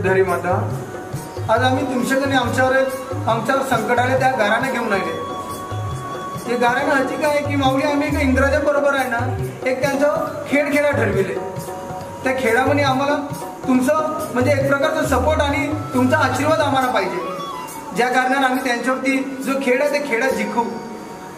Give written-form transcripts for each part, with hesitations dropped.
धरी माता, आज आम्ही तुमच्याकडे आमच्यावर संकट आले त्या घराने घेऊन आले. ते घरानं ह्याची काय की माऊली आम्ही एक इंग्रजा बरोबर आहे ना एक त्यांचं खेळ ठरविले. त्या खेळामध्ये आम्हाला तुमचं म्हणजे एक प्रकारचा सपोर्ट आणि तुमचा आशीर्वाद आम्हाला पाहिजे. ज्या कारणाने आम्ही त्यांच्यावरती जो खेळ आहे ते खेळात जिंकू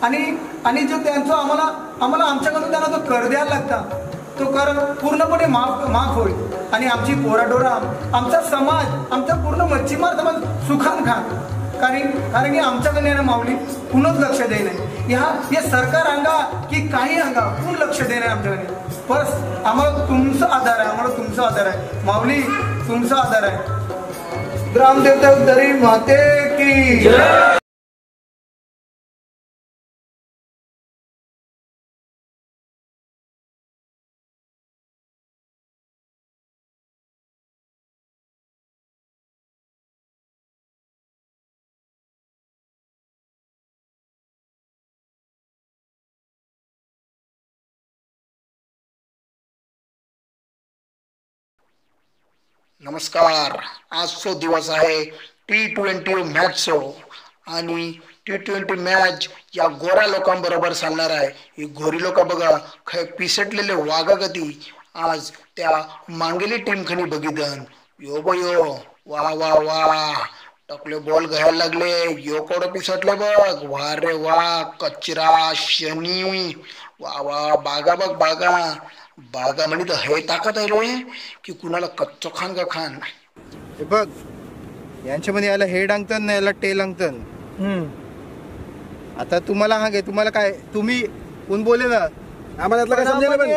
आणि जो त्यांचा आम्हाला आमच्याकडून त्यांना जो कर द्यायला लागता तो कर पूर्णपणे माफ होईल आणि आमची पोराडोरा आमचा समाज आमचा पूर्ण मच्छीमार समाज सुखान खा. कारण की आमच्याकडे ना माऊली कुणच लक्ष दे नाही. या सरकार अंगा की काही अंगा कोण लक्ष दे नाही आमच्याकडे. बस आम्हाला तुमचा आधार आहे माऊली, तुमचा आधार आहे. ग्रामदेवता दरी माते की जय. नमस्कार. आजचा दिवस आहे T20 मॅचचा आणि T20 मॅच या गोऱ्या लोकांबरोबर चालणार आहे. ही गोरी लोक बघा खै पिसटलेले वाघागती आज त्या मांगेली टीम खनी बघितन. यो बयो वा वा वा टकले बॉल घ्यायला लागले. यो कोड पिसटले बघ. वा रे वा कचरा शनी वा वा बागा बघ बागा म्हणे तर हे ताकद आहे रे की कुणाला कच्चो खान का खान. हे बघ यांच्यामध्ये याला हेड अंगतन ना याला टेल अंगतन. आता तुम्हाला हा घे तुम्हाला काय तुम्ही कोण बोले ना आम्हाला काय समजेल पण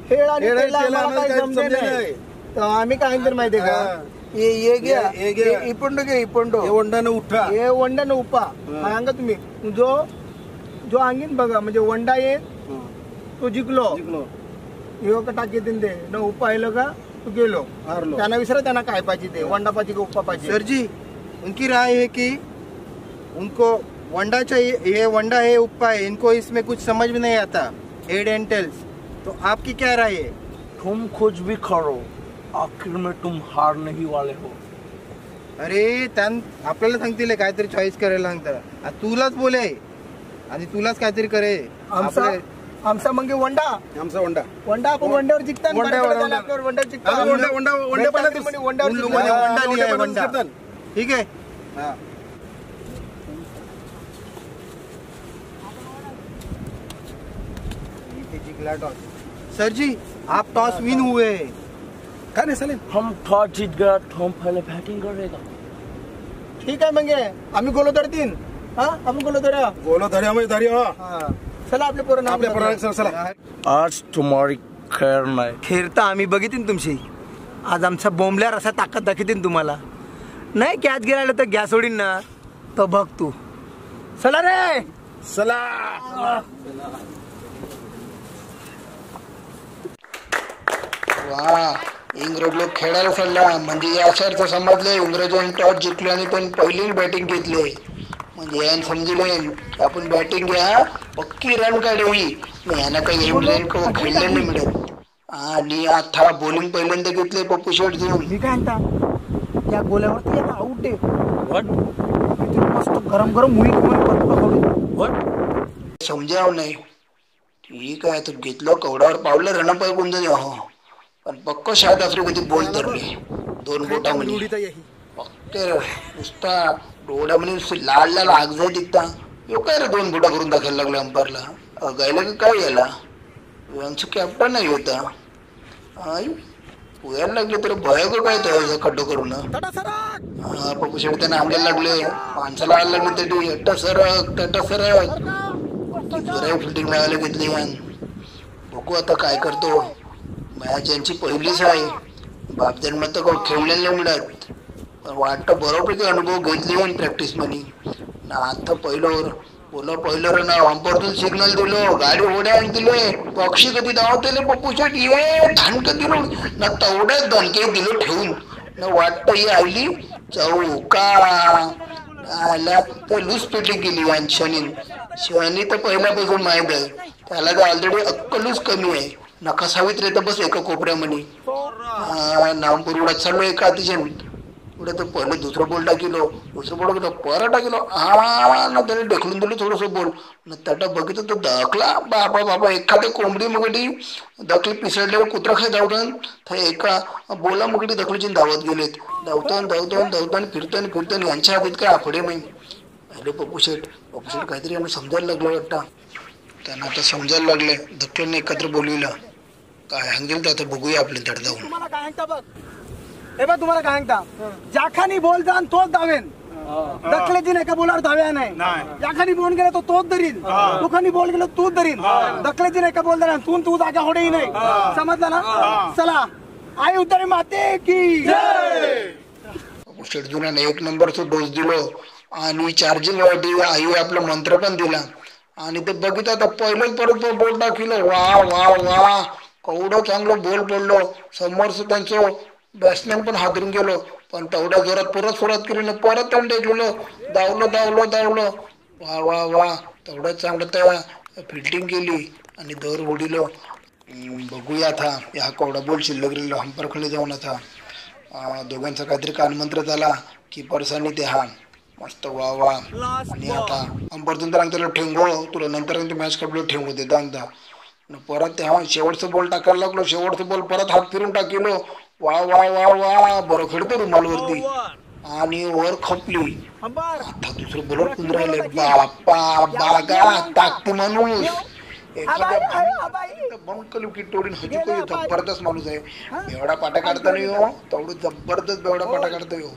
हेड आणि टेल आम्हाला काय समजेल नाही. तर आम्ही काय अंतर माहिती आहे का ये घ्या इपोंडो वंडाने उठा हे वंडाने उपा सांगा तुम्ही जो अंगीन बघा म्हणजे वंडा ये तो जिंकलो यो का टाकी दे न उपायलो का तू गेलो हारलो. त्यांना विचारा त्यांना काय पाहिजे ते वंडा पाहिजे का उपा पाहिजे. सर जी उनकी राय है कि उनको वंडा चाहिए. ये वंडा है उपा है इनको इसमें कुछ समझ में नहीं आता हेड एंड टेल्स. तो आपकी क्या राय है. तुम कुछ भी करो आखिर में तुम हारने ही वाले हो. अरे आपल्याला सांगतील काहीतरी चॉईस करायला सांगता तुलाच बोले आणि तुलाच काहीतरी करे. आमचा मग वंडा आपण वंड्यावर जिंकता ठीक आहे. सर जी आप टॉस विन हुए क्या नहीं सलीम. हम टॉस जीत गया तो हम पहले बैटिंग करेगा. ठीक आहे मग आम्ही गोलो धरतीन. आम्ही गोलो धरा चला आपल्या पोरांना आज तुम्हारी खैर नाही. खैर तर आम्ही बघितीन तुमची. आज आमचा बोंबल्यावर असा ताकद दाखवतीन तुम्हाला नाही की आज गेला तर गॅस सोडीन ना तो बघ तू. चला रे चला. वा इंग्रज लोक खेळायला चालला म्हणजे या शहरचं समजले इंग्रजांनी टॉस जिंकले आणि पण पहिली बॅटिंग घेतली म्हणजे यान समजले की आपण बॅटिंग घ्या पक्की रन काढावी. यांना काही इंग्लंड खेळले नाही मिळत आणि आता बॉलिंग पहिल्यांदा घेतले पप्पू शेट देऊन. मी काय म्हणता त्या गोल्यावरती आउट आहे मस्त गरम समजाव नाही. ठीक आहे तू घेतलं कवडावर पावलं रण पाहिजे जाऊ पण पक्क शायद आफ्रिकेची बॉल धरली 2 बोटामध्ये फक्त नुसता डोळ्यामध्ये लाल आग जाय दिसता. यो काय रे 2 बोटा करून दाखवायला लागला अंपायरला गायला का काय याला आमचं कॅप्टन नाही होता. पोहायला लागले तर भयागो काय तो खड्डो करून पप्पू शेट त्यांना आंब्याला लागले माणसाला आला लागले तरी अट्टा सरक फिल्डिंग लावायला घेतली. बघू आता काय करतो. मॅच यांची पहिलीच आहे. बाप जन्म तर खेळलेला मिळत वाटतं बरोबर अनुभव घेतले प्रॅक्टिस मध्ये. आता पहिलं ना अंपायरतून सिग्नल दिलो गाडी ओढ्या दिले पक्षी कधी धावते पप्पू शेट ये धानक दिलो ना तेवढ्याच धनके दिलो ठेवून न वाटतं ही आली चौका आला तर लूज पेटिंग केली. आणि शनी तर पहिल्यापासून माहीत आहे त्याला तर ऑलरेडी अक्कलूच कमी आहे. नका सावित्री तर बस एका कोपऱ्यामध्ये नामपूर उडत चालू एका अतिशय पुढे तर पहिले दुसरं बॉल टाकिलो, दुसरं बॉल गेलो, परत टाकिलो, हा ना त्याने ढकलून दिलं थोडस बॉल न त्याला बघितलं तर दखला बाबा बाबा एखाद्या कोंबडी मुगडी दखली पिसडल्यावर कुत्रा खाय धावतं तर एका बोला मुगडी दखलीची धावत गेलेत, धावतान फिरतान यांच्या हातीत काय आफडे माही. अरे पप्पू शेठ काहीतरी यांना समजायला लागलं वाटतं. त्यांना आता समजायला लागले, दखलने एकत्र बोलविलं काय हंगेल तर आता बघूया आपले धड जाऊन. तुम्हाला काय सांगता बघ, हे बघ तुम्हाला काय सांगता, ज्याखानी बॉल जाण तोच धावेन, दखलेची एका बोलावर धाव्या नाही, ज्याखानी बॉल गेला तो तोच धरीन, तुखानी बॉल गेला तूच धरीन, दखलेची एका बॉल धरा तू जागा होडेही नाही, समजला ना. चला आई उतरे माते की शेठ जुन्याने 1 नंबरचा डोस दिलो आणि चार्जिंग वाटी आई आपला मंत्र पण दिला आणि ते बघितलं तर पहिलेच परत बॉल टाकलं. वा वा वा केवढं चांगलं बॉल पडलो, समोरच त्यांचं बॅट्समॅन पण हादरून गेलो, पण तेवढ्या जोरात परत सुरुवात केली ना, परत त्यांनी टेकलो, धावलो. वा वा वा तेवढंच चांगलं त्या फिल्डिंग केली आणि दर उडिलो. बघूया आता या केवढा बॉल शिल्लक राहिलो, हंपरकडे जाऊन आता दोघांचा काहीतरी कानमंत्र झाला की परसानी ते हा मस्त वा वा. आणि आता अंबरतून तर त्याला ठेंगो तुला नंतर मॅच कपडे ठेवू दे दांगदा परत ते हा शेवटचं बॉल टाकायला लागलो, शेवटचं बॉल परत हात फिरून टाकिलो. वा वा वा वा बरं खेळतो रुमालवरती आणि वर खपली. आता दुसरं बॉलर कुंद राहिले, बापा बागा टाकते माणूस एखाद्या बंकल विकेट तोडून हजू जबरदस्त माणूस आहे. बेवडा पाटा काढता नाही हो, तेवढं जबरदस्त बेवडा पाटा काढता येऊ,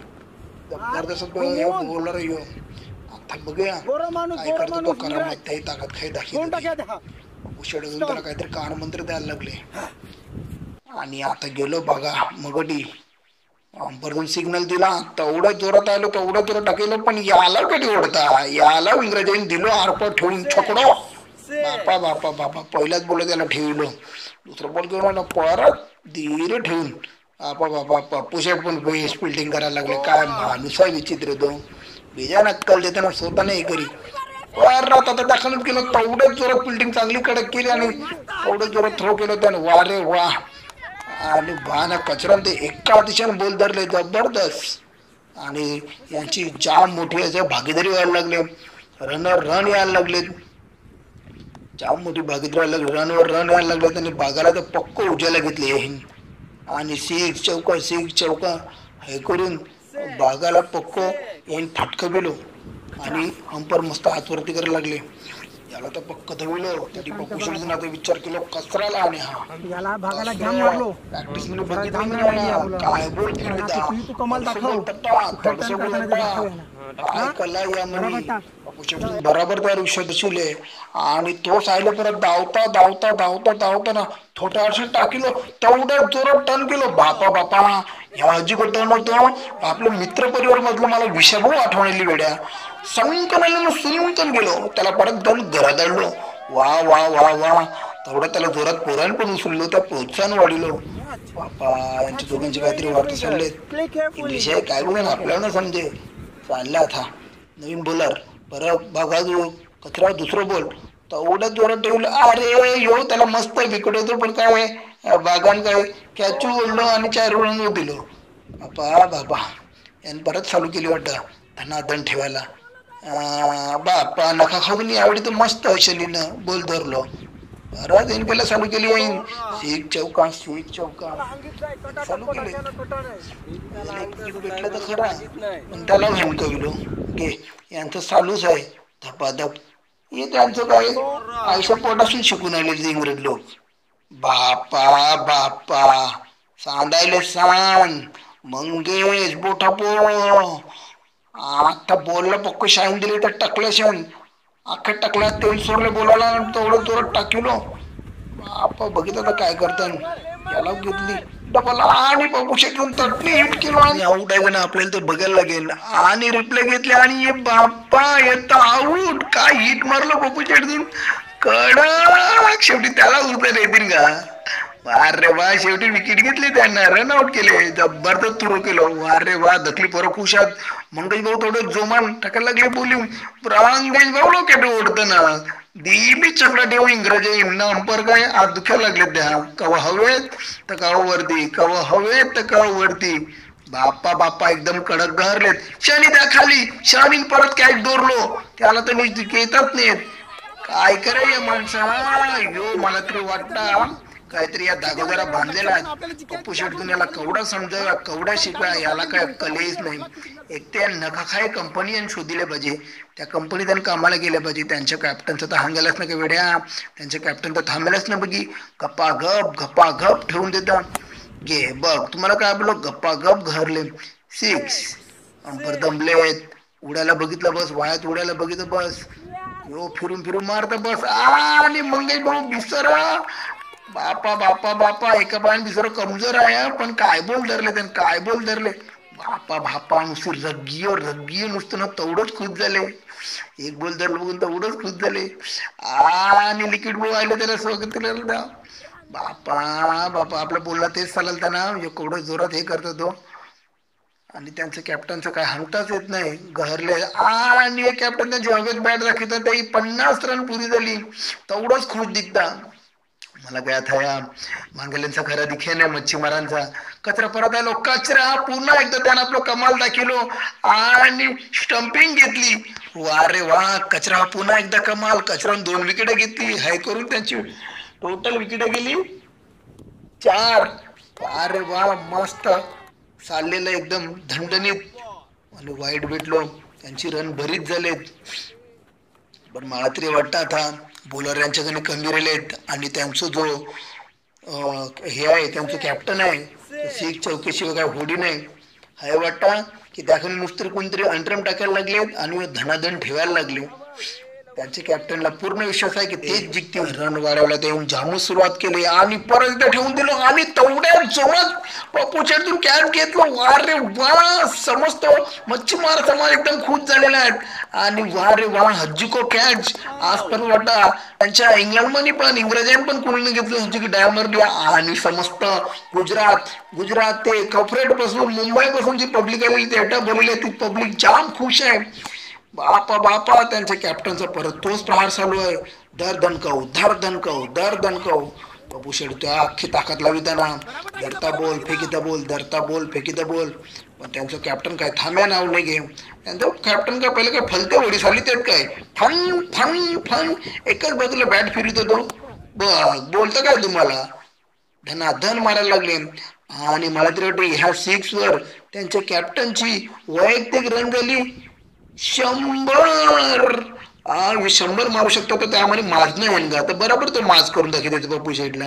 जबरदस्त बॉलर येऊ. आता बघूया काय करतो तो, करा माहिती ताकद खाई दाखवून त्याला काहीतरी कानमंत्र द्यायला लागले. आणि आता गेलो बघा मगडी परतून सिग्नल दिला, तेवढ्या जोरात आलो, तेवढ्या जोरात टाकलो, पण याला कधी ओढता, याला इंग्रजांनी दिलो आरपा ठेवून छकडो. बापा पहिल्याच बॉल त्याला ठेवलो, दुसरा बॉल घेऊन आला परत धीरे ठेवून बापा पप्पू शेठ पण बेस्ट फिल्डिंग करायला लागले. काय माणूस आहे विचित्र तो, बेजा नक्कल देताना स्वतः नाही करी आता दाखवून केलं, तेवढ्याच जोरात फिल्डिंग चांगली कडक केली आणि तेवढ्याच जोरात थ्रो केलं त्याने. वा रे वा. आणि बाना कचरा ते एका दिशेने बॉल धरले जबरदस्त आणि यांची जाम मोठी भागीदारी व्हायला लागले, रन यायला लागले, जाम मोठी भागीदारी लागली, रनवर रन यायला लागले. त्यांनी बागाला तर पक्क उजायला घेतले आणि सिक्स चौका हे करून बागाला पक्क यांनी फटका गेलो आणि अंपर मस्त हातवरती करायला लागले. याला तर पक्क धविलो, तरी पप्पू शेठने आता विचार केला कचराला आणि हा प्रॅक्टिस मध्ये बघितलं काय बोल काय कला यामध्ये पप्पू शेठने बरोबर त्या विषयात शिवले आणि तो सायला परत धावता ना थोड्या वर्षात टाकिलो, तेवढ्या जोरात टर्न केलो. बापा ह्या अजिब टर्न होतो. आपल्या मित्र परिवार मधलं मला विषाभू आठवण वेड्या सुनकन गेलो, त्याला परत दन घरात आणलो. वा वा वा वा तेवढं त्याला जोरात पोरान पण उचललो, त्या प्रोत्साहन वाढलो. बापा यांच्या दोघांची काहीतरी वार्ता चालले, इंग्लिश आहे काय बोला आपल्याला समजे. चालला आता नवीन बॉलर परत बघा जो कचरा दुसरं बॉल तेवढ्या जोरात ठेवलं, अरे यो त्याला मस्त विकेट होतो, पण काय बागान काय कॅच ओढलो आणि 4 रन दिलो. बापा याने परत चालू केली वाटतं धनाधन ठेवायला. बापा नका खाऊन यावेळी तर मस्त शैलीनं बोल धरलो, परत येईन केला चालू केली, येईन सीख चौका चालू केले. भेटलं तर खरा पण त्याला हेमकविलो घे, यांचं चालूच आहे धपाधप. हे त्यांचं काय आयुष्या पोटासून शिकून आले इंग्रज लोक. बापा सांदायले सांग मंगेश बोटापो आता बोलला पक्क शाईन दिली तर टाकलं शाईन अख्खा टाकला, तेल सोडलं बोलायला तेवढं जोरात टाकिलो. बापा बघितलं तर काय करतात, याला घेतली डबल आणि पप्पू शेटून तटली हिट केलो आणि आऊट आहे ना आपल्याला तर बघायला लागेल आणि रिप्ले घेतले आणि बाप्पा येता आऊट. काय हिट मारलं पप्पू शेटून कडक, शेवटी त्याला उतर येतील का. अरे वा शेवटी विकेट घेतली त्यांना, रन आउट केले, जबरदस्त थ्रो केलो. अरे वा दखली पोरं खुशात. मंगेश भाऊ थोडं जोमान टाकायला लागले बोलिंग, मंगेश भाऊ लोक ओढताना दिली चकडा ठेवू इंग्रजी अंपर काय आज दुखायला लागले त्या. कवा हवेत तर कवा वरती, कवा हवेत तर कवा वरती. बाप्पा बाप्पा एकदम कडक गहरलेत. शनी द्या खाली. शनी परत कॅच दोरलो. त्याला तर मी येतच नाहीत. काय करे या माणसा. यो मला तरी वाटतं काहीतरी या दागोदरा बांधलेला आहे. पप्पू शेटतून याला कवडा समजा कवडा शिकवा याला काय कलेच नाही. एक त्या नखाखाय कंपनी आणि शोधिले पाहिजे. त्या कंपनी त्यांनी कामाला गेल्या पाहिजे. त्यांच्या कॅप्टनचं तर हांगायलाच नाही का वेड्या. त्यांचे कॅप्टन तर थांबेलच नाही बघी. गप्पा गप ठेवून देता. घे बघ तुम्हाला काय बोललो गप्पा गप घरले 6 अंपर दमलेत. उडायला बघितलं बस. वायात उडायला बघितलं बस. यो फिरून मारत बस. आणि मंगेश भाऊ बिसर बापा बापा बापा एका पायाने बिसर कमजोर आहे पण काय बोल धरले त्याने काय बोल धरले. बापा बापा नुसती रग्गी नुसतं ना तेवढंच खुश झाले. एक बोल धरलं बघून तेवढंच खुश झाले. आणि लिक्विड बॉल आले त्याला स्वागत केलं. बापा बापा आपलं बोलला तेच चालेल त्यांना केवढं जोरात हे करतो तो. आणि त्यांचं कॅप्टनचं काय हांगताच येत नाही गहरले. आणि कॅप्टन त्यांची हवेत बॅट दाखवतात. त्याही 50 रन पुरी झाली. तेवढंच खुश दिसता. मला काय आता या मांगल्यांचा खरा दिखे नाही मच्छीमारांचा. कचरा परत आलो. कचरा पुन्हा एकदा त्यानं आपलं कमाल दाखवलो आणि स्टंपिंग घेतली. वा रे वा. कचरा पुन्हा एकदा कमाल. कचरा 2 विकेट घेतली. हाय करून त्यांची टोटल विकेट गेली 4. अरे वा मस्त चाललेलं एकदम धणधणीत. आणि वाईट भेटलो. त्यांची रन बरीच झालेत. पण मला तरी वाटतं आता बॉलर यांच्याकडे कमी राहिलेत. आणि त्यांचा जो हे आहे त्यांचं कॅप्टन आहे 6 चौकशी काय होडी नाही हे वाटतं की त्याकडे नुसतं कोणतरी अंतरम टाकायला लागलेत आणि धनाधन ठेवायला लागले. त्यांच्या कॅप्टनला पूर्ण विश्वास आहे की तेच जिंकतील. रन वाढवला ते जामून सुरुवात केली आणि परत एकदा ठेवून दिलो. आणि तेवढ्या जोरात पप्पू शेटून कॅच घेतलं. वा रे वा. समजतो मच्छीमार समाज एकदम खुश झालेला आहेत. आणि वा रे वा हज्जिको कॅच. आज पण वाटा त्यांच्या इंग्लंडमध्ये पण इंग्रजांनी पण कोणी घेतलं हज्जिको डायमंड. आणि समजत गुजरात ते कफरेट पासून मुंबई पासून जी पब्लिक आलेली ती अड्डा भरलेली ती पब्लिक जाम खुश आहे. बापा बापा त्यांच्या कॅप्टनचा परत तोच प्रहार चालू आहे. दर दणकव. पप्पू शेट त्या अख्खी ताकद लावी त्यांना. धरता बोल फेकीता बोल. पण त्यांचं कॅप्टन काय थांब्या नाव नाही घे. त्यांचं कॅप्टन काय पहिले काय फलते वडी झाली त्यात काय फन एकच बाजूला बॅट फिरत होतो. बघ बोलतं काय तुम्हाला धनाधन मारायला लागले. आणि मला तरी वाटतं ह्या 6 वर त्यांच्या कॅप्टनची वैयक्तिक रन झाली 100. 100 मारू शकतो तर त्यामध्ये माज नाही का तर बरोबर तो माज करून दाखवते पप्पू शेटला.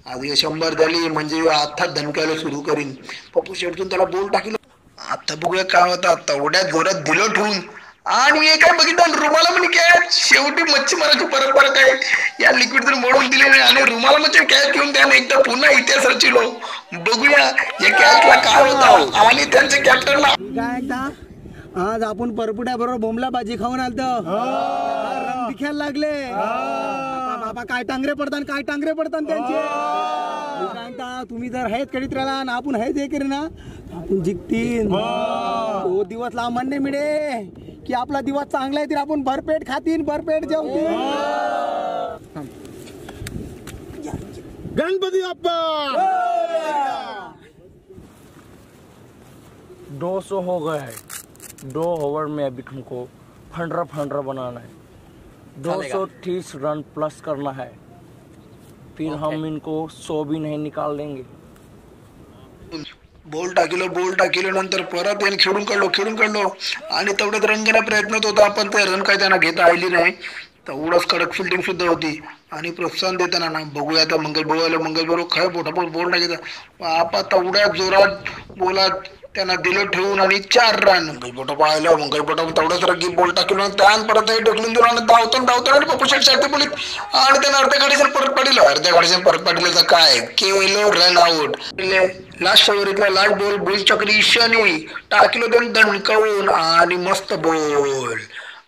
आज 100 झाली म्हणजे आता धनकायला सुरू करीन. पप्पू शेटतून त्याला बोल टाकलं. आता बघूया काय होता. तेवढ्या जोरात दिलं ठेवून आणि हे काय बघितलं रुमाला म्हणजे कॅच. शेवटी मच्छीमाराची परंपरा काय या लिक्विड मोडून दिले नाही आणि रुमाला म्हणजे कॅच घेऊन त्याने एकदा पुन्हा इतिहास रचिलो. बघूया या कॅचला काय होता. आणि त्यांच्या कॅप्टनला आज आपण परपुट्या बरोबर बोंबला भाजी खाऊन आलतो. रंग दिखायला लागले. बाबा काय टांगरे पडतात त्यांचे. तुम्ही जर हेच करीत राहिला ना आपण हेच हे करी ना आपण जिंकतील. तो दिवस लांबण नाही मिळे की आपला दिवस चांगला आहे तर आपण भरपेट खातील भरपेट जेवतील. गणपती बाप्पा 200 हो गए है. 2 ओवर में अभी तुमको फंडरा बनाना है. 230 रन प्लस करना है. फिर हम इनको 100 भी नहीं निकाल देंगे. बोल टाकिलो नंतर परत याने खेळून काढलो आणि तेवढ्यात रन घेण्याचा प्रयत्न होता. पण ते रन काय त्यांना घेता आली नाही. तेवढंच कडक फिल्डिंग सुद्धा होती. आणि प्रोत्साहन देताना ना बघूया आता मंगल बरोबर काय बोटाबोट बोल टाकायचा. आपा तेवढ्या जोरात बोलात त्यांना दिलं ठेवून आणि 4 रन. मंगलबोटा पाहिलं मंगलबोटा तेवढंच रग्गी बोल टाकलं त्यान परत ढकलून दिलं आणि धावतो आणि पप्पू शेट शाळेत बोलीत आणि त्यानं अर्ध्या गाडीचं परत पाडलं तर काय केलो रन आउट. लास्ट ओव्हरीतला लास्ट बॉल बुल चक्री शनी टाकलो त्यांनी दणकावून आणि मस्त बॉल.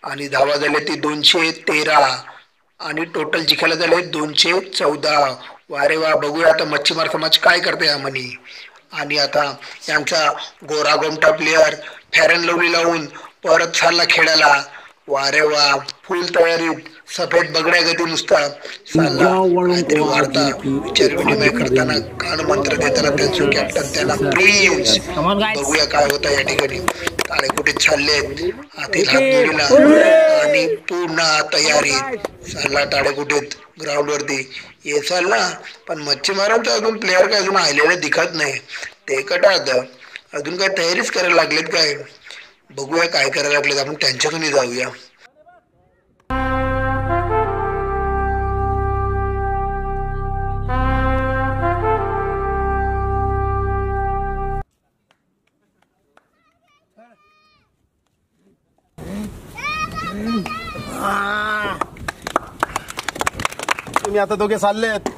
आणि धावा झाले ती 213 आणि टोटल जिंकायला झाले 214. वारे वा. बघूया आता मच्छीमार समाज काय करते या म्हणी. आणि आता यांचा गोरा गोमटा प्लेयर फेअर अँड लवली लावून परत चालला खेळायला. वारे वा. फुल तयारीत सफेद बगड्या गती नुसता चालला काहीतरी वार्ता विचार विनिमय करताना कान मंत्र देताना त्यांचं कॅप्टन त्याला प्लीज बघूया काय होतं या ठिकाणी. ताळे कुठे चाललेत हातील हात जोडीला आणि पूर्ण तयारी चालला टाळे कुठेत ग्राउंड वरती ये चालला. पण मच्छीमारांचा अजून प्लेअर काय अजून आलेले दिखत नाही. ते कटात अजून काय तयारीच करायला लागलेत काय बघूया काय करायला लागलेत. आपण त्यांच्याकडून जाऊया. तुम्ही आता दोघे चाललेत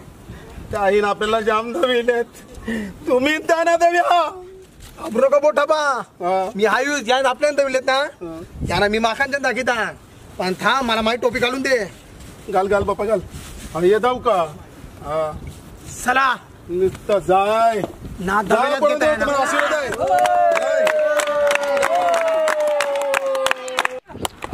त्या आईन आपल्याला जाम धविलेत. तुम्ही त्यांना धव्या अब्रो का बोटा बा मी हायूस या आपल्याला धविलेत ना यांना मी माखांच्या दाखिता. पण थांब मला माझी टोपी घालून दे. घाल घाल बापा घाल. आणि ये जाऊ का चला नुसतं जाय ना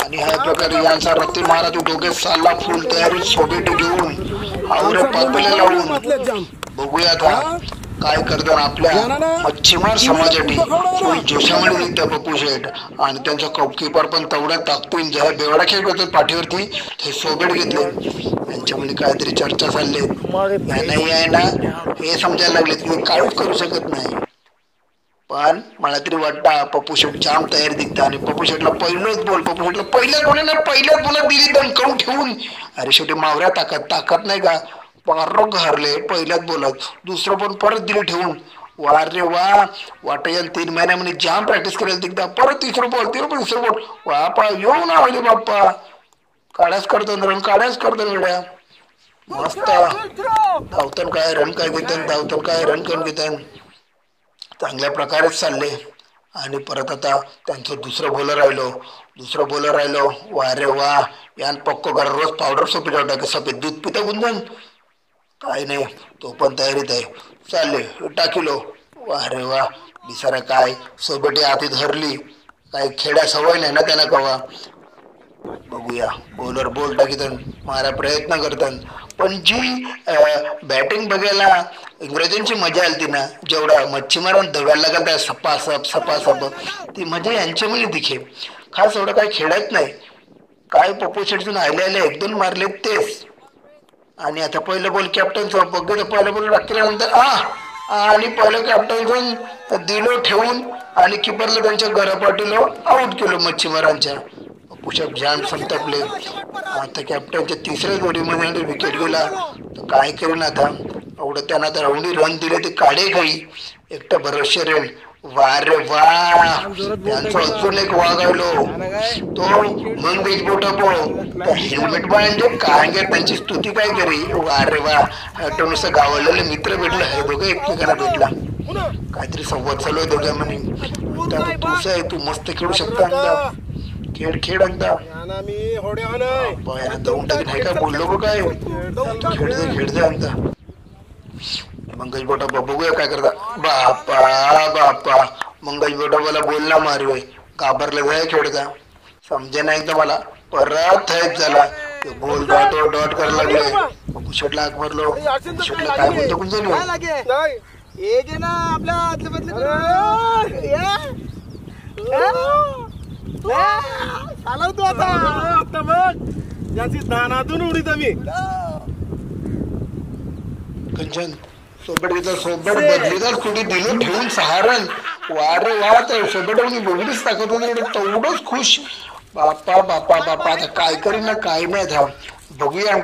आणि ह्या प्रकारे यांचा रत्ती महाराज डोक्यात चालला फुल तयारी सोबेट घेऊन आवरे पापले लावून. बघूया आता काय करतात आपल्या मच्छीमार समाजासाठी जोशामध्ये निघतात पप्पू शेठ आणि त्यांचा कपकीपर पण तेवढ्या ताकदीन ज्या बेवडा खेळ करतात पाठीवरती हे सोबेट घेतले. त्यांच्यामध्ये काहीतरी चर्चा चालली नाही आहे ना हे समजायला लागले की काहीच करू शकत नाही. पण मला तरी वाटतं पप्पू शेठ जाम तयारी दिसतात आणि पप्पू शेठला पहिलंच बोल पप्पू शेठला पहिल्याच बोला दिली दणकवून ठेवून. अरे शेवटी मावऱ्या ताकद नाही का पारोग हरले पहिल्याच बोलत दुसरं पण परत दिले ठेवून. वा रे वा वाटयान 3 महिन्यामध्ये जाम प्रॅक्टिस करायला दिखता. परत तिसरं बोल वा पा येऊ ना होईल बाप्पा काढ्याच करतो वेड्या मस्त धावतन काय रन काय घेतात चांगल्या प्रकारेच चालले. आणि परत आता त्यांचं दुसरं बॉलर राहिलो वा रे वा यान पक्को करा रोज पावडर सोपी टाका सफेद दूध पिता गुंजन काय नाही तो पण तयारीत आहे चालले टाकिलो. वा रे वा बिसारा काय सोबती हाती धरली काय खेड्या सवय नाही ना त्यांना कवा. बघूया बॉलर बॉल टाकीतन मारा प्रयत्न करतात. पण जी बॅटिंग बघायला इंग्रजांची मजा आली ना जेवढा मच्छीमारांना धव्याला लागत सपासप ती मजा यांच्यामध्ये दिखे. खास एवढं काय खेळत नाही काय पप्पू शेठून आले 1-2 मारले तेच. आणि आता पहिलं बॉल कॅप्टनचं बघितलं पहिलं बॉल टाकल्यानंतर आणि पहिलं कॅप्टनचं दिलो ठेवून आणि किपरला त्यांच्या घरापाठीला आउट केलं मच्छीमारांच्या. पुषप जाम संतपले. आता कॅप्टनच्या तिसऱ्या जोडीमध्ये विकेट गेला तर काय करेन आता एवढं त्यांना तर एवढी रन दिले ते काढे काही एकटा भरोसे रेल. वा रे वा त्यांचं अजून एक वागायलो तो मग बेजबोटा हेल्मेट म्हणजे काय त्यांची स्तुती काय करी. वा रे वा नुसतं गावाला मित्र भेटला हे दोघं एकमेकांना भेटला काहीतरी संवाद चालू आहे दोघ्या म्हणे. तुझं आहे तू मस्त खेळू शकता खेळ अंदा जाऊन टाकी नाही काय बोललो काय खेळते अंदा. मंगेश बोटा बघूया काय करता. बाप्पा मंगेश बोटा मला बोलला मारवे घाबरले जाय खेळता समजे नाही तर मला परत थैत झाला बोल डॉट करायला लागले. शेटला हाक मारलो शेटला काय म्हणतो कुंजन चालवतो आता याची दानातून उडीत आम्ही कंचन सोबत बदलीदार कुठे दिलं ठेवून 6 रन वार वा तर सोबत बघलीच टाकत होते तेवढंच खुश. बाप्पा आता काय करीन ना काय नाही था बघूया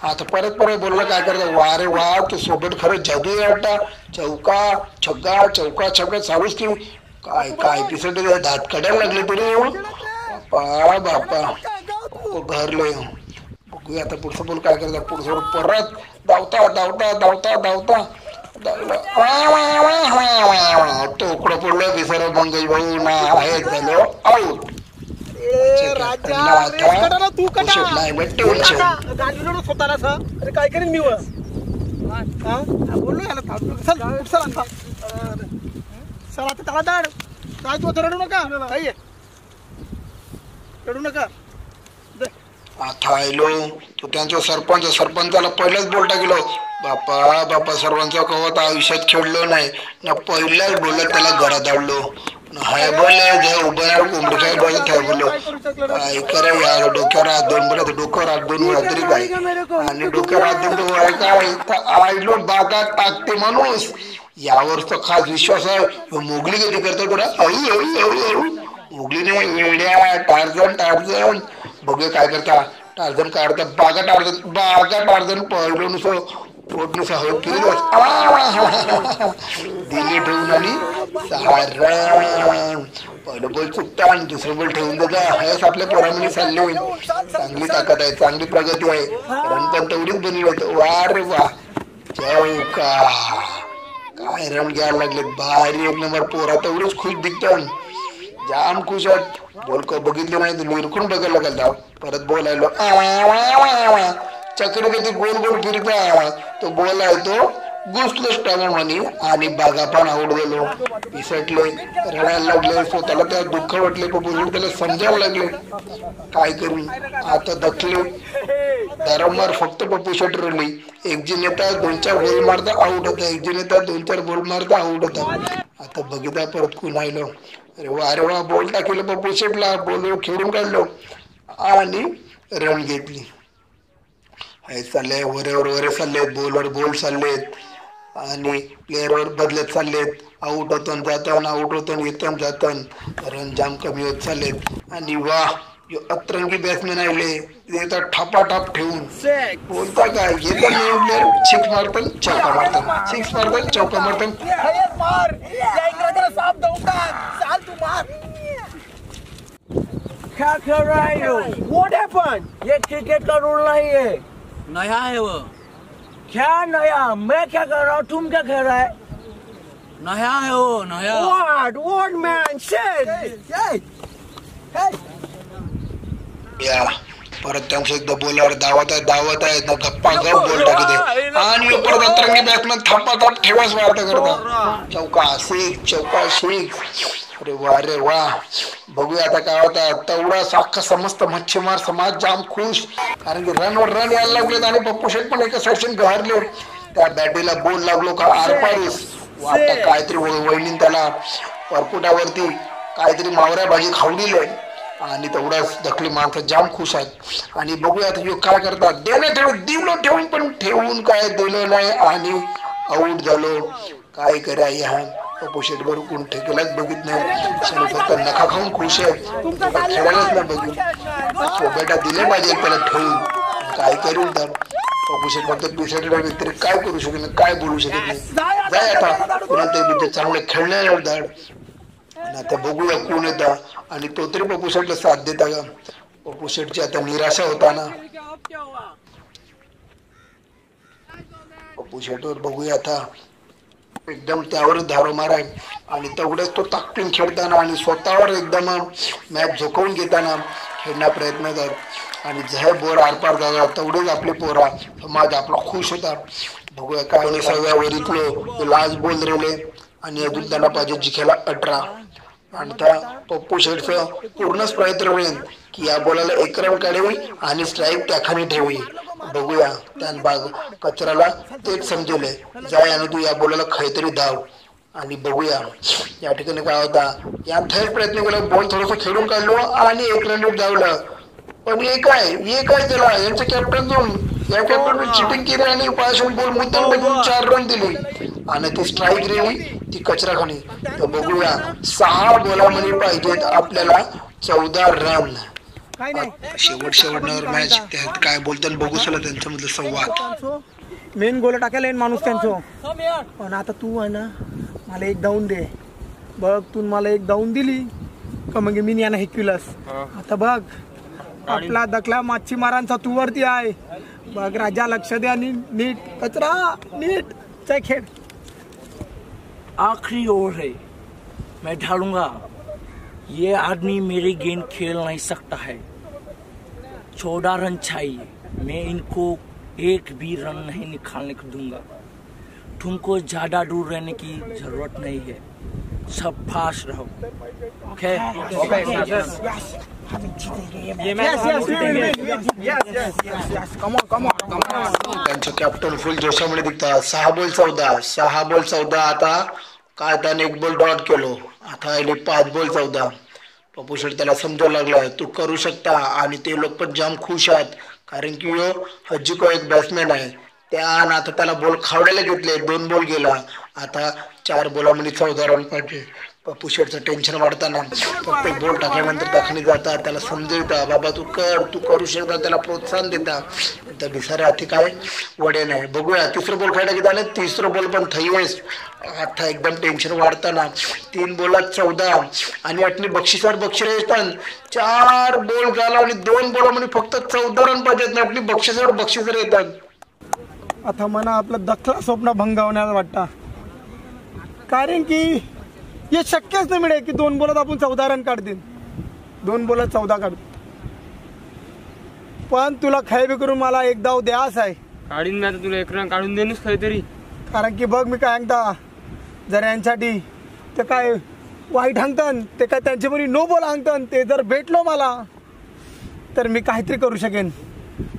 आता परत बोलला काय करता. वा रे वा तो सोबत खरंच जादू आहे आता चौका चालूच की काय पिसट दात काढायला लागले तरी बाप्पा घरले. बघूया आता पुढचं बोल काय करता. पुढचं परत धावता टोकडं पडलं बिसारा मंगेश भाऊ ना आहे झालो आऊट. काय करेन मी बोललो याला चल आता त्याला दाड काय तू रडू नका रडू नका आता आयलो तो त्यांचा सरपंचाला पहिलाच बोल टाकलो, बापा सर्वांचा कवत आयुष्यात खेळलो नाही ना, पहिल्याच बोलत त्याला घरात आणलो. हाय बोलले उभं कोंबडीच्या डोळ्यात ठेवलो. काय करा यार, डोक्यावर हात दोन बोलत, डोक्यावर हात दोन वेळा तरी काय, आणि डोक्यावर हात दोन काय आयलो बागात टाकते माणूस. यावर तर खास विश्वास आहे. मोगली कधी करतो तुला, मोगलीने वेड्या टार्झन बघूया काय करता. टार्झन काढता बागा टार्झन पहिलो नुसतं पोट नुसतं हळद केलं दिली ठेवून आणि 6 रन. पहिलं बॉल चुकता आणि दुसरं बॉल ठेवून देता. हेच आपल्या पोरामध्ये चालले होईल. चांगली ताकद आहे, चांगली प्रगती आहे. रन पण तेवढीच बनली होत. वा रे वा, चौका काय रन घ्यायला लागले, भारी एक नंबर. पोरा तेवढंच खुश दिसतात, जाम खुश आहेत. बॉल का बघितले नाही तर निरखून बघायला लागला. परत बॉल आलो, चक्री कधी गोल गोल फिरता. तो बॉल आहे तो घुसलो स्टंगण म्हणे आणि बागा पण आऊट गेलो. पिसटले, रडायला लागले, स्वतःला त्या दुःख वाटले. त्याला समजायला लागले काय करू. आता दखले दारंवार फक्त पप्पू शेट रडली. एक जी नेता 2-4 बॉल मारता आऊट होता, एक जी नेता 2-4 बॉल मारता आऊट होता. आता बघितला परत कोण आलो. अरे वा बॉल टाकलं पप्पू शेटला, बॉल खेळून काढलो आणि रन घेतली. हे चालले वरे चाललेत, बॉलवर बॉल चाललेत आणि प्लेअरवर बदलत चाललेत. आऊट होतं जातं, आऊट होतं येतं जातं. रन जाम कमी होत चाललेत. आणि वा अतरंगी बॅट्समॅन आले, येतात ठापाठाप ठेवून. बोलता काय येतात नवीन प्लेअर, सिक्स मारतात चौका मारतात, सिक्स मारतात चौका मारतात. क्या कर रहे हो? What happened? ये क्रिकेट का रूल नहीं है, नया है वो. क्या नया? मैं क्या कर रहा हूँ, तुम क्या कर रहा है? नया है वो, नया. What man said? Hey. या परत त्यांचं एकदा बॉलर धावत आहे ना, गप्पा गप बॉल टाकते आणि परत अतरंगी बॅट्समॅन थापाथाप ठेवाच वार्ता करता. चौका सिक्स. अरे वा बघूया आता काय होता. तेवढा साखा समस्त मच्छीमार समाज जाम खुश, कारण की रन यायला लागलेत आणि पप्पू शेट पण एका सेक्शन गहरले. त्या बॅटीला बोल लागलो का आरपारीस वाटत काहीतरी वहिनी त्याला परपुटावरती काहीतरी मावऱ्या भाजी खावलीले. आणि तेवढाच दखली माणसं जाम खुश आहेत. आणि बघूया आता काय करतात. दिलं ठेवून पण ठेवून काय दिलं नाही आणि आऊट झालो. काय करा ह्या पप्पू शेट बरोबर कोण ठेकेलाच बघित नाही, फक्त नखा खाऊन खुश आहे. खेळायलाच नाही बघू. बेटा दिले पाहिजे त्याला ठेवून, काय करू तर पप्पू शेट फक्त दुसऱ्या व्यतिरिक्त काय करू शकत नाही, काय बोलू शकत नाही. जाय आता पुन्हा ते चांगले खेळण्याला धाड. आणि आता बघूया कोण येतं आणि तो तरी पप्पू शेटला साथ देता का. पप्पू शेटची आता निराशा होता ना. पप्पू शेटवर बघूया आता एकदम त्यावरच धारो माराय. आणि तेवढेच तो ताकदीन खेळताना आणि स्वतःवर एकदम मॅच झोकवून घेताना खेळण्याचा प्रयत्न करत. आणि जे बोर आरपार झाला तेवढेच आपले पोरा समाज आपला खुश होता. बघूया काय नाही. 6व्या ओव्हरीतलो लास्ट बॉल रेले आणि अजून त्यांना पाहिजे जिंकायला 18. आणि त्या पप्पू शेटचं पूर्णच प्रयत्न होईल की या बॉलाला 1 रन काढावी आणि स्ट्राईक त्याखाली ठेवी. बघूया त्या बाग कचराला तेच समजवलंय, जाय आणि तू या बॉलाला काहीतरी धाव. आणि बघूया या ठिकाणी काय होता. या थेट प्रयत्न केला, बॉल थोडस खेळून काढलो आणि 1 रन धावलं. पण हे काय त्याला यांचं कॅप्टन जाऊन या कॅप्टन चिटिंग केली आणि पायाशून बॉल मुद्दाम बघून 4 रन दिले आणि ती स्ट्राईक रेली ती कचरा खाणी. तर बघूया 6 बॉलामध्ये पाहिजेत आपल्याला 14 रन. शेवटवर मॅच त्यात काय बोलतात बघू चला त्यांच्या मधलं संवाद. मेन गोल टाकायला येईन माणूस त्यांचं. पण आता तू आहे ना मला 1 धावून दे. बघ तू मला 1 धावून दिली का मग मी याना हेकविलस. आता बघ आपला दखला मच्छीमारांचा तू वरती आहे. बघ राजा लक्ष दे आणि नीट कचरा नीट चा खेळ. आखिरी ओवर है, मैं ढालूंगा. ये आदमी मेरी गेंद खेल नहीं सकता है. 14 रन चाहिए. मैं इनको 1 भी रन नहीं निकालने को दूंगा. तुमको ज्यादा दूर रहने की जरूरत नहीं है. सब फास्ट रहो। ओके त्यांचं कॅप्टन फुल जोशामध्ये दिसतात. 6 बॉल 14 आता काय त्याने 1 बॉल डॉट केलो. आता आले 5 बॉल 14. पप्पू शेट त्याला समजायला लागलाय तू करू शकता आणि ते लोक पण जाम खुश आहेत कारण की यो हज्जीको एक बॅट्समॅन आहे. त्यानं आता त्याला बॉल खावड्याला घेतले. 2 बॉल गेला. आता 4 बॉलामध्ये 14 रन पाहिजे. पप्पू शेटचं टेन्शन वाढताना प्रत्येक बॉल टाकल्यानंतर दाखवणी जातात. त्याला समजवता बाबा तू करू शकता. त्याला प्रोत्साहन देता. त्या भिसाऱ्या हाती काय वडे नाही. बघूया 3रं बॉल खेळायला घेत आले. 3रं बॉल पण थैवेस. आता एकदम टेन्शन वाढताना 3 बॉलात 14 आणि वाटणी बक्षिसावर बक्षीस येतात. 4 बॉल झाला आणि 2 बॉलामध्ये फक्त 14 रन पाहिजेत. वाटणी बक्षिसावर बक्षीस येतात. आता मला आपलं दखला स्वप्न भंगावण्याला वाटतं कारण की हे शक्यच नाही मिळेल की 2 बॉलात आपण 14 रन काढतील. 2 बॉलात 14 काढ. पण तुला खायबी करून मला एक धाव द्यास आहे. काढीन मी आता तुला 1 रन काढून देणच काहीतरी. कारण की बघ मी काय सांगता जर यांच्यासाठी ते काय वाईट सांगतात ते काय त्यांच्या बरी नो बॉल सांगतात. ते जर भेटलो मला तर मी काहीतरी करू शकेन.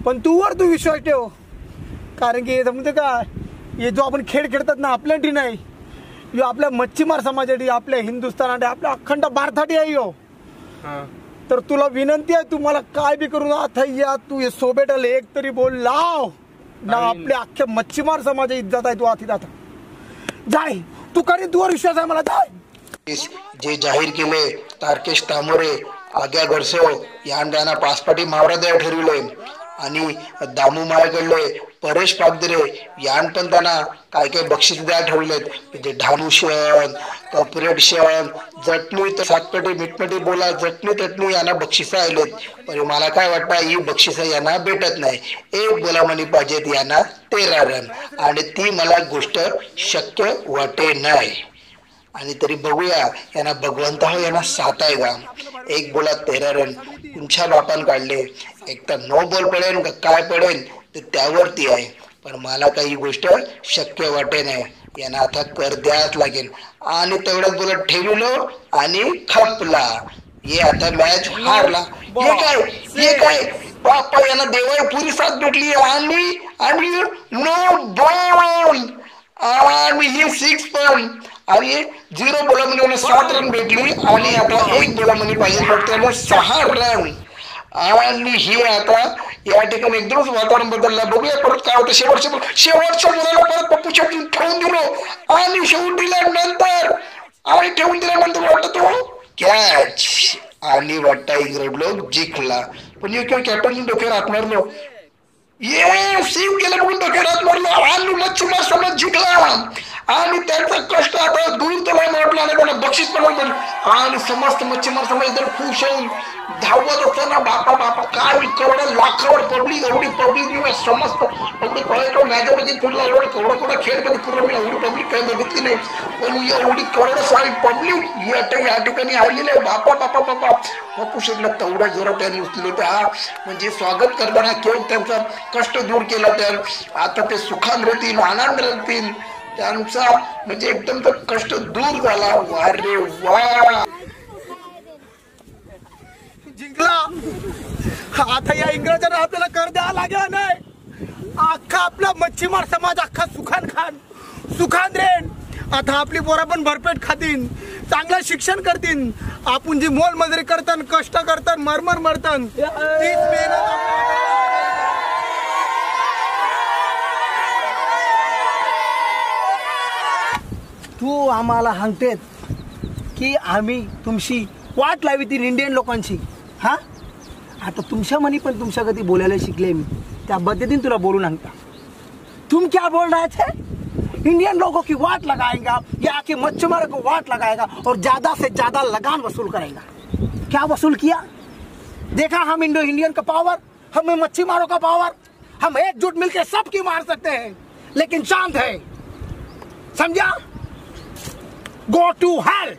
पण तू विश्वास ठेव कारण की म्हणजे काय हे जो आपण खेळ खेळतात ना आपल्यासाठी नाही यो आपल्या मच्छीमार समाजासाठी आपल्या हिंदुस्थानासाठी आपल्या अखंड भारतासाठी आहे यो. तर तुला विनंती आहे तू मला काय बी करून आता या तू हे सोबेटल एक तरी बोल लाव ना. आपल्या अख्ख्या मच्छीमार समाजाची इज्जत आहे. तू आता जाय तू करी तुवर विश्वास आहे मला. जाय जे जाहीर केले तारकेश तामोरे आग्या घरसो यांना पासपाटी मावरा द्या ठरविले आणि दामू माळकडले परेश पागदरे यान पण त्यांना काय काय बक्षीस द्यायला ठरवलेत. म्हणजे ढानुशन कॉर्पोरेशन जटणी तर 7 पेटी मीठपेटी बोला जटणी तटणी यांना बक्षिसं आलेत. पण मला काय वाटतं ही बक्षिसं यांना भेटत नाही. 1 बोलामणी पाहिजेत यांना 13 रन आणि ती मला गोष्ट शक्य वाटे नाही. आणि तरी बघूया यांना भगवंत हो यांना 7 आहे का. 1 बोलात 13 रन तुमच्या बापान काढले. एक तर 9 बॉल पडेल का काय पडेल ते त्यावरती आहे. पण मला काही गोष्ट शक्य वाटे नाही. यांना आता कर द्याच लागेल. आणि तेवढ्याच बोलत ठेवलो आणि खपला. हे आता मॅच हारला. हे काय बाप्पा यांना देवाई पुरी साथ भेटली आणि नो बॉल आणि ही 6 पण आणि 0 बॉलामध्ये 7 रन भेटली आणि आता 1 बॉलामध्ये पाहिजे फक्त 6 रन. आणि हे आता या ठिकाणी एकदमच वातावरण बदललं. बघूया परत काय होतं. शेवटच्या बोलाला परत पप्पू शेट ठेवून दिलो आणि ठेवून दिल्यानंतर वाटत तो कॅच आणि वाटतं इंग्लंड लोक जिंकला. पण कॅप्टन डोक्यावर हात मारलो. सेव्ह केलं म्हणून डोक्यावर हात मारलो आणि मच्छीमार समाज जिंकला आणि त्यांचा कष्ट आता दूर त्याला म्हटलं आणि त्यांना बक्षीस पण आणि समस्त मच्छीमार समाज एकदम खुश होऊन धावत असताना बापा काय केवढं लाखावर पब्लिक एवढी पब्लिक समस्त एवढी कळलं मॅचमध्ये फिरला एवढं केवढा खेळ कधी फिरला मी एवढी पब्लिक काही बघितली नाही. पण एवढी केवढं सारी पब्लिक या ठिकाणी आलेली आहे. बापा पप्पू शेटला तेवढ्या जोरात त्यांनी उचलले होते. म्हणजे स्वागत करताना केवळ त्यांचा कष्ट दूर केला. तर आता ते सुखान राहतील आनंद राहतील. त्यांचा म्हणजे एकदम तर कष्ट दूर झाला. अरे वा जिंकला. आता या इंग्रजांना आपल्याला कर द्यावा लागेल नाही. अख्खा आपला मच्छीमार समाज अख्खा सुखान रेन. आता आपली पोरं पण भरपेट खातील चांगलं शिक्षण करतील. आपण जी मोलमजुरी करतात कष्ट करतात मरमर मरतात तीच मेहनत तू आम्हाला सांगतेत की आम्ही तुमची वाट लावी ती इंडियन लोकांची. हा आता तुमच्या मनी पण तुमच्या कधी बोलायला शिकले मी त्या पद्धतीने तुला बोलून सांगता. तुम क्या बोल रहे थे इंडियन लोगों की वाट लगाएगा या कि मच्छीमारों को वाट लगाएगा और ज्यादा से ज्यादा लगान वसूल करेगा. क्या वसूल किया देखा हम इंडियन का पावर हम मच्छीमारों का पावर. हम एकजुट मिलकर सबकी मार सकते हैं लेकिन शांत है समझा. Go to Hale.